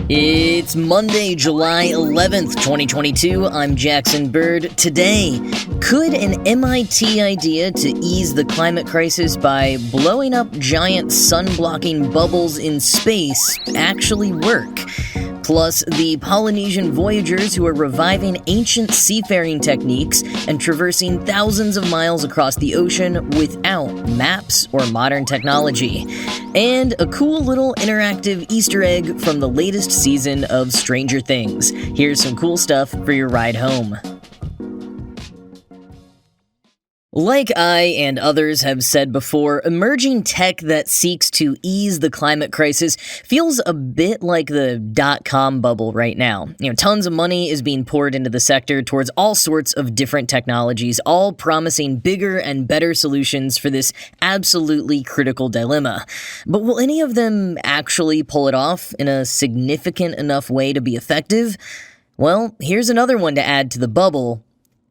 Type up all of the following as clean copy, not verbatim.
It's Monday, July 11th, 2022. I'm Jackson Bird. Today, could an MIT idea to ease the climate crisis by blowing up giant sun-blocking bubbles in space actually work? Plus, the Polynesian voyagers who are reviving ancient seafaring techniques and traversing thousands of miles across the ocean without maps or modern technology. And a cool little interactive Easter egg from the latest season of Stranger Things. Here's some cool stuff for your ride home. Like I and others have said before, emerging tech that seeks to ease the climate crisis feels a bit like the dot-com bubble right now. Tons of money is being poured into the sector towards all sorts of different technologies, all promising bigger and better solutions for this absolutely critical dilemma. But will any of them actually pull it off in a significant enough way to be effective? Well, here's another one to add to the bubble: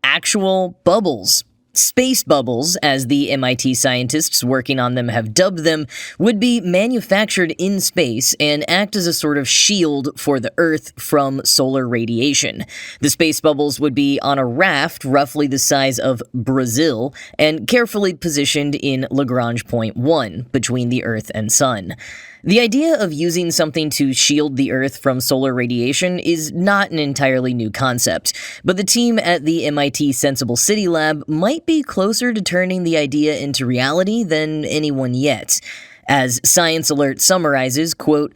actual bubbles. Space bubbles, as the MIT scientists working on them have dubbed them, would be manufactured in space and act as a sort of shield for the Earth from solar radiation. The space bubbles would be on a raft roughly the size of Brazil and carefully positioned in Lagrange point 1 between the Earth and Sun. The idea of using something to shield the Earth from solar radiation is not an entirely new concept, but the team at the MIT Sensible City Lab might be closer to turning the idea into reality than anyone yet. As Science Alert summarizes, quote,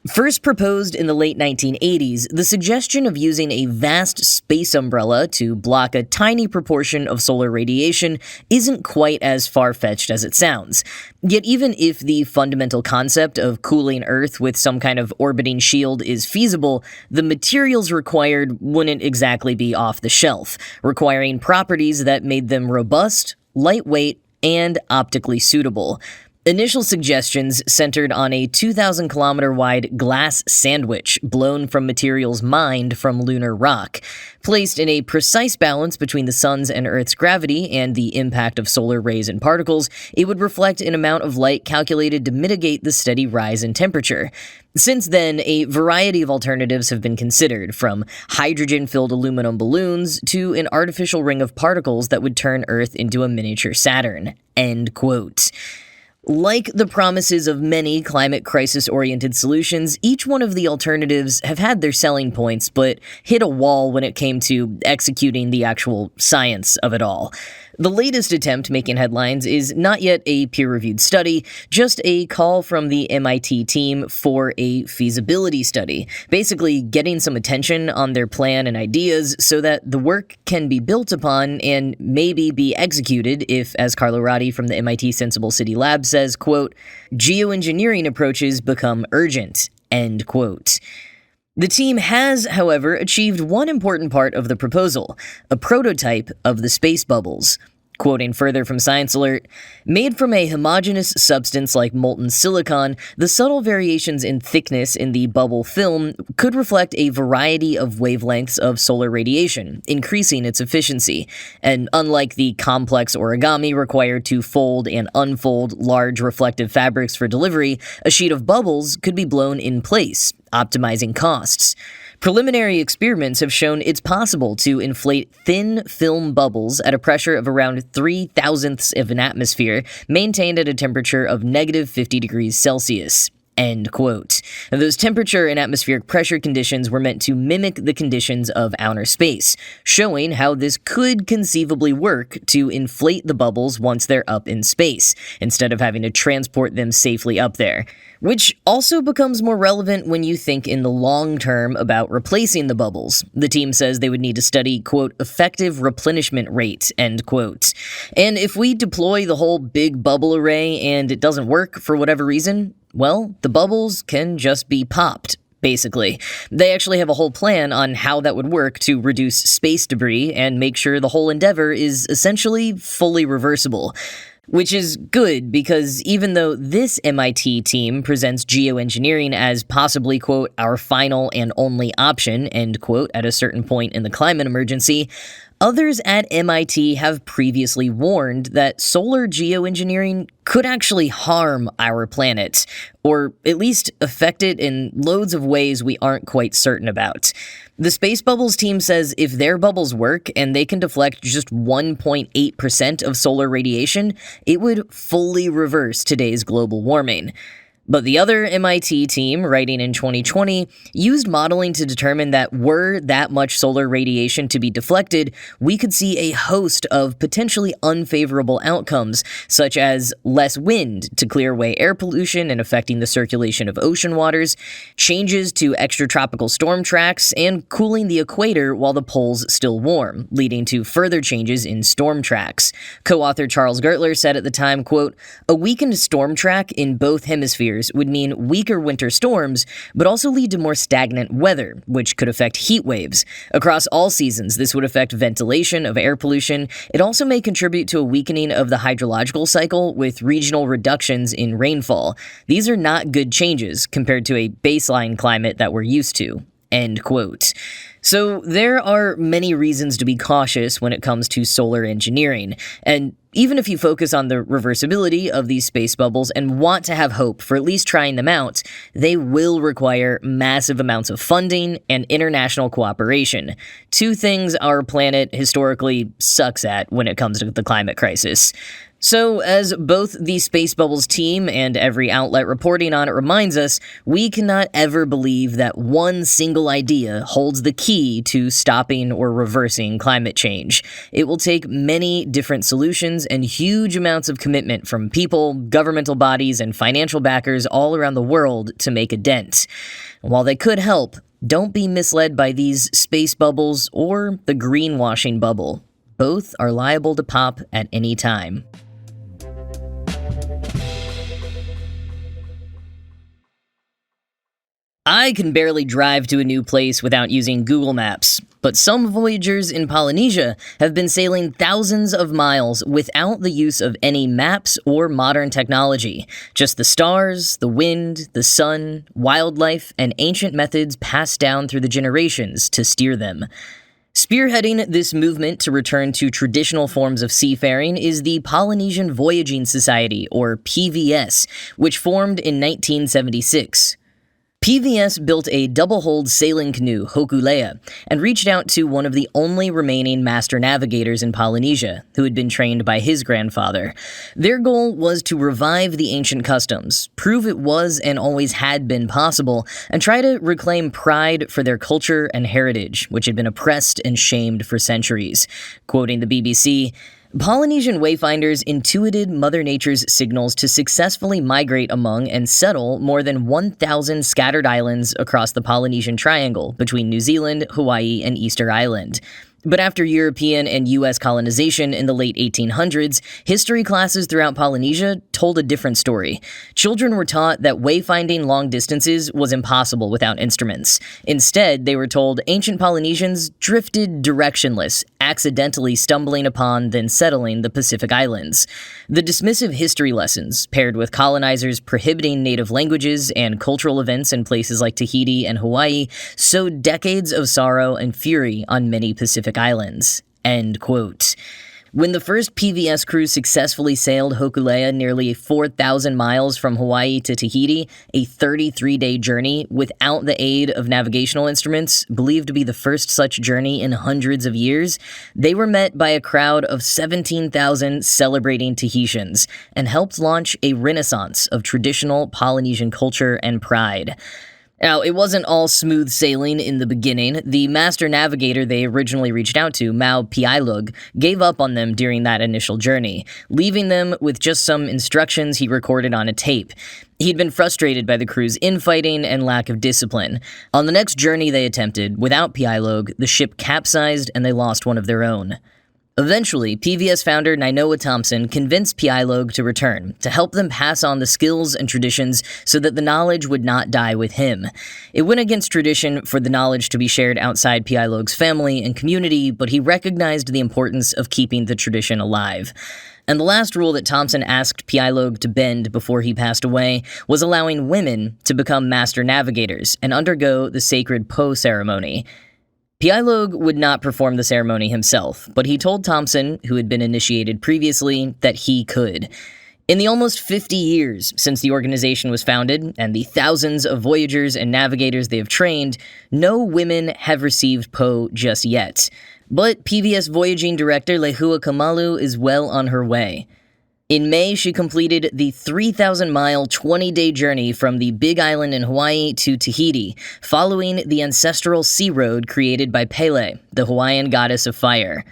"First proposed in the late 1980s, the suggestion of using a vast space umbrella to block a tiny proportion of solar radiation isn't quite as far-fetched as it sounds. Yet even if the fundamental concept of cooling Earth with some kind of orbiting shield is feasible, the materials required wouldn't exactly be off the shelf, requiring properties that made them robust, lightweight, and optically suitable. Initial suggestions centered on a 2,000-kilometer-wide glass sandwich blown from materials mined from lunar rock. Placed in a precise balance between the sun's and Earth's gravity and the impact of solar rays and particles, it would reflect an amount of light calculated to mitigate the steady rise in temperature. Since then, a variety of alternatives have been considered, from hydrogen-filled aluminum balloons to an artificial ring of particles that would turn Earth into a miniature Saturn." End quote. Like the promises of many climate crisis-oriented solutions, each one of the alternatives have had their selling points, but hit a wall when it came to executing the actual science of it all. The latest attempt making headlines is not yet a peer-reviewed study, just a call from the MIT team for a feasibility study, basically getting some attention on their plan and ideas so that the work can be built upon and maybe be executed if, as Carlo Ratti from the MIT Sensible City Lab says, quote, "geoengineering approaches become urgent," end quote. The team has, however, achieved one important part of the proposal: a prototype of the space bubbles. Quoting further from Science Alert, "Made from a homogeneous substance like molten silicon, the subtle variations in thickness in the bubble film could reflect a variety of wavelengths of solar radiation, increasing its efficiency. And unlike the complex origami required to fold and unfold large reflective fabrics for delivery, a sheet of bubbles could be blown in place, optimizing costs. Preliminary experiments have shown it's possible to inflate thin film bubbles at a pressure of around 0.003 of an atmosphere, maintained at a temperature of negative 50 degrees Celsius." End quote. Now, those temperature and atmospheric pressure conditions were meant to mimic the conditions of outer space, showing how this could conceivably work to inflate the bubbles once they're up in space, instead of having to transport them safely up there. Which also becomes more relevant when you think in the long term about replacing the bubbles. The team says they would need to study, quote, "effective replenishment rate," end quote. And if we deploy the whole big bubble array and it doesn't work for whatever reason, well, the bubbles can just be popped, basically. They actually have a whole plan on how that would work to reduce space debris and make sure the whole endeavor is essentially fully reversible. Which is good, because even though this MIT team presents geoengineering as possibly, quote, "our final and only option," end quote, at a certain point in the climate emergency, Others at MIT have previously warned that solar geoengineering could actually harm our planet, or at least affect it in loads of ways we aren't quite certain about. The Space Bubbles team says if their bubbles work and they can deflect just 1.8% of solar radiation, it would fully reverse today's global warming. But the other MIT team, writing in 2020, used modeling to determine that were that much solar radiation to be deflected, we could see a host of potentially unfavorable outcomes, such as less wind to clear away air pollution and affecting the circulation of ocean waters, changes to extratropical storm tracks, and cooling the equator while the pole's still warm, leading to further changes in storm tracks. Co-author Charles Gertler said at the time, quote, "A weakened storm track in both hemispheres would mean weaker winter storms, but also lead to more stagnant weather, which could affect heat waves. Across all seasons, this would affect ventilation of air pollution. It also may contribute to a weakening of the hydrological cycle with regional reductions in rainfall. These are not good changes compared to a baseline climate that we're used to." End quote. So there are many reasons to be cautious when it comes to solar engineering, and even if you focus on the reversibility of these space bubbles and want to have hope for at least trying them out, they will require massive amounts of funding and international cooperation, two things our planet historically sucks at when it comes to the climate crisis. So, as both the Space Bubbles team and every outlet reporting on it reminds us, we cannot ever believe that one single idea holds the key to stopping or reversing climate change. It will take many different solutions and huge amounts of commitment from people, governmental bodies, and financial backers all around the world to make a dent. While they could help, don't be misled by these space bubbles or the greenwashing bubble. Both are liable to pop at any time. I can barely drive to a new place without using Google Maps, but some voyagers in Polynesia have been sailing thousands of miles without the use of any maps or modern technology. Just the stars, the wind, the sun, wildlife, and ancient methods passed down through the generations to steer them. Spearheading this movement to return to traditional forms of seafaring is the Polynesian Voyaging Society, or PVS, which formed in 1976. PVS built a double-hulled sailing canoe, Hokulea, and reached out to one of the only remaining master navigators in Polynesia, who had been trained by his grandfather. Their goal was to revive the ancient customs, prove it was and always had been possible, and try to reclaim pride for their culture and heritage, which had been oppressed and shamed for centuries. Quoting the BBC, "Polynesian wayfinders intuited Mother Nature's signals to successfully migrate among and settle more than 1,000 scattered islands across the Polynesian Triangle between New Zealand, Hawaii, and Easter Island. But after European and U.S. colonization in the late 1800s, history classes throughout Polynesia told a different story. Children were taught that wayfinding long distances was impossible without instruments. Instead, they were told ancient Polynesians drifted directionless, accidentally stumbling upon, then settling the Pacific Islands. The dismissive history lessons, paired with colonizers prohibiting native languages and cultural events in places like Tahiti and Hawaii, sowed decades of sorrow and fury on many Pacific Islands." End quote. When the first PVS crew successfully sailed Hokulea nearly 4,000 miles from Hawaii to Tahiti, a 33-day journey without the aid of navigational instruments, believed to be the first such journey in hundreds of years, they were met by a crowd of 17,000 celebrating Tahitians and helped launch a renaissance of traditional Polynesian culture and pride. Now, it wasn't all smooth sailing in the beginning. The master navigator they originally reached out to, Mau Piailug, gave up on them during that initial journey, leaving them with just some instructions he recorded on a tape. He'd been frustrated by the crew's infighting and lack of discipline. On the next journey they attempted, without Piailug, the ship capsized and they lost one of their own. Eventually, PVS founder Nainoa Thompson convinced Piailug to return, to help them pass on the skills and traditions so that the knowledge would not die with him. It went against tradition for the knowledge to be shared outside Piailug's family and community, but he recognized the importance of keeping the tradition alive. And the last rule that Thompson asked Piailug to bend before he passed away was allowing women to become master navigators and undergo the sacred Po ceremony. Pialog would not perform the ceremony himself, but he told Thompson, who had been initiated previously, that he could. In the almost 50 years since the organization was founded, and the thousands of voyagers and navigators they have trained, no women have received Po just yet. But PBS voyaging director Lehua Kamalu is well on her way. In May, she completed the 3,000-mile, 20-day journey from the Big Island in Hawaii to Tahiti, following the ancestral sea road created by Pele, the Hawaiian goddess of fire.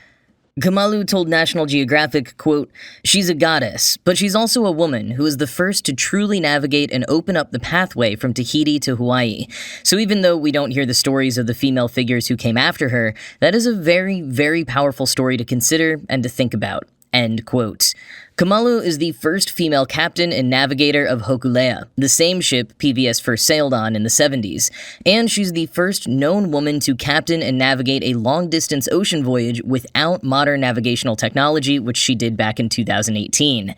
Kamalu told National Geographic, quote, "She's a goddess, but she's also a woman who is the first to truly navigate and open up the pathway from Tahiti to Hawaii. So even though we don't hear the stories of the female figures who came after her, that is a very, very powerful story to consider and to think about." End quote. Kamalu is the first female captain and navigator of Hokulea, the same ship PBS first sailed on in the 70s, and she's the first known woman to captain and navigate a long-distance ocean voyage without modern navigational technology, which she did back in 2018.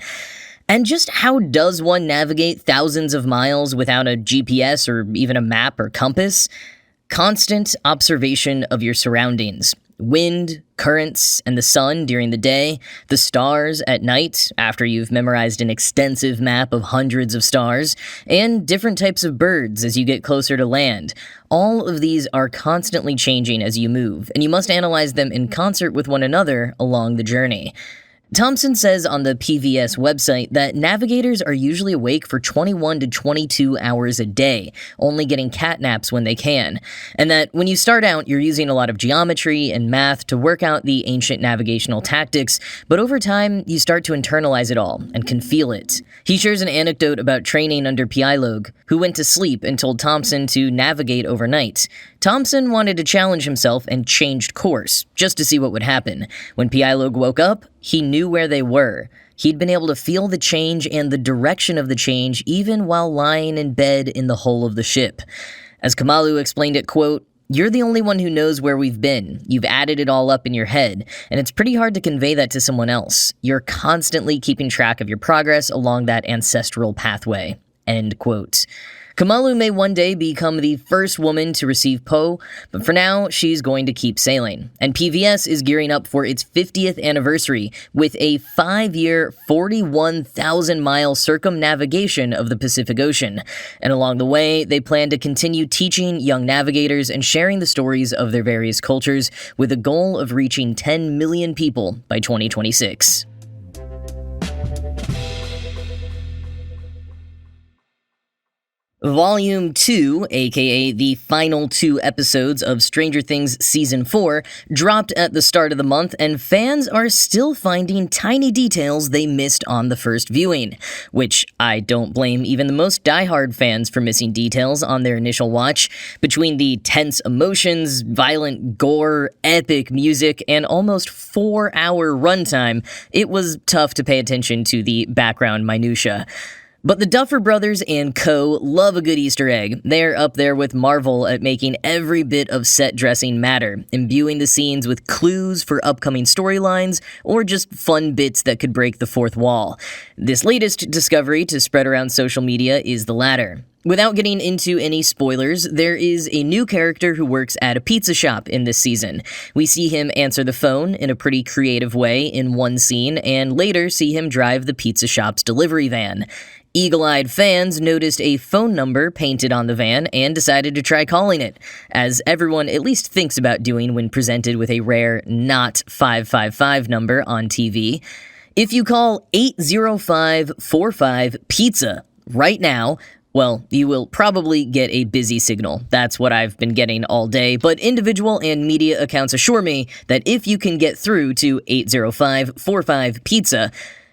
And just how does one navigate thousands of miles without a GPS or even a map or compass? Constant observation of your surroundings. Wind, currents, and the sun during the day, the stars at night after you've memorized an extensive map of hundreds of stars, and different types of birds as you get closer to land. All of these are constantly changing as you move, and you must analyze them in concert with one another along the journey. Thompson says on the PVS website that navigators are usually awake for 21 to 22 hours a day, only getting cat naps when they can, and that when you start out, you're using a lot of geometry and math to work out the ancient navigational tactics, but over time, you start to internalize it all and can feel it. He shares an anecdote about training under Pialog, who went to sleep and told Thompson to navigate overnight. Thompson wanted to challenge himself and changed course, just to see what would happen. When Pialog woke up, he knew where they were. He'd been able to feel the change and the direction of the change even while lying in bed in the hull of the ship. As Kamalu explained it, quote, "You're the only one who knows where we've been. You've added it all up in your head, and it's pretty hard to convey that to someone else. You're constantly keeping track of your progress along that ancestral pathway." End quote. Kamalu may one day become the first woman to receive Po, but for now, she's going to keep sailing. And PVS is gearing up for its 50th anniversary with a 5-year, 41,000-mile circumnavigation of the Pacific Ocean. And along the way, they plan to continue teaching young navigators and sharing the stories of their various cultures with a goal of reaching 10 million people by 2026. Volume 2, aka the final 2 episodes of Stranger Things Season 4, dropped at the start of the month, and fans are still finding tiny details they missed on the first viewing, which I don't blame even the most diehard fans for missing details on their initial watch. Between the tense emotions, violent gore, epic music, and almost 4-hour runtime, it was tough to pay attention to the background minutia. But the Duffer Brothers and co. love a good Easter egg. They're up there with Marvel at making every bit of set dressing matter, imbuing the scenes with clues for upcoming storylines, or just fun bits that could break the fourth wall. This latest discovery to spread around social media is the latter. Without getting into any spoilers, there is a new character who works at a pizza shop in this season. We see him answer the phone in a pretty creative way in one scene, and later see him drive the pizza shop's delivery van. Eagle-eyed fans noticed a phone number painted on the van and decided to try calling it, as everyone at least thinks about doing when presented with a rare not 555 number on TV. If you call 80545-PIZZA right now, well, you will probably get a busy signal. That's what I've been getting all day, but individual and media accounts assure me that if you can get through to 80545-PIZZA,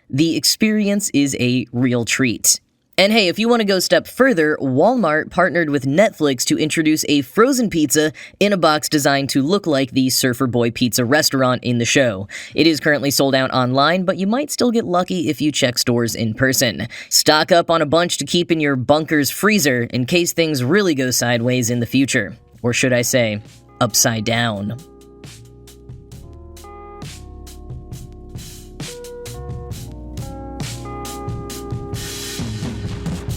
the experience is a real treat. And hey, if you want to go a step further, Walmart partnered with Netflix to introduce a frozen pizza in a box designed to look like the Surfer Boy Pizza restaurant in the show. It is currently sold out online, but you might still get lucky if you check stores in person. Stock up on a bunch to keep in your bunker's freezer in case things really go sideways in the future. Or should I say, upside down.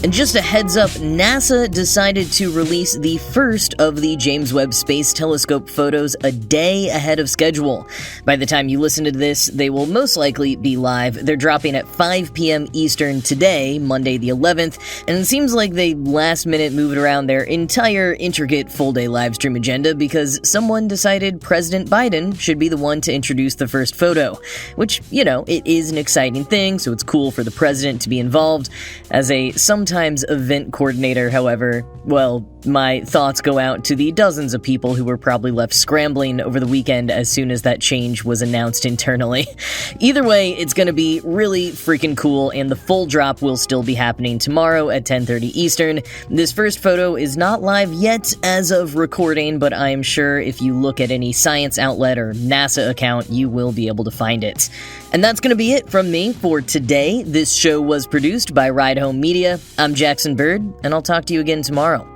And just a heads up, NASA decided to release the first of the James Webb Space Telescope photos a day ahead of schedule. By the time you listen to this, they will most likely be live. They're dropping at 5 p.m. Eastern today, Monday the 11th, and it seems like they last minute moved around their entire intricate full-day livestream agenda because someone decided President Biden should be the one to introduce the first photo, which, it is an exciting thing, so it's cool for the president to be involved. As a sometimes event coordinator, however, well, my thoughts go out to the dozens of people who were probably left scrambling over the weekend as soon as that change was announced internally. Either way, it's going to be really freaking cool, and the full drop will still be happening tomorrow at 10:30 Eastern. This first photo is not live yet as of recording, but I am sure if you look at any science outlet or NASA account, you will be able to find it. And that's going to be it from me for today. This show was produced by Ride Home Media. I'm Jackson Bird, and I'll talk to you again tomorrow.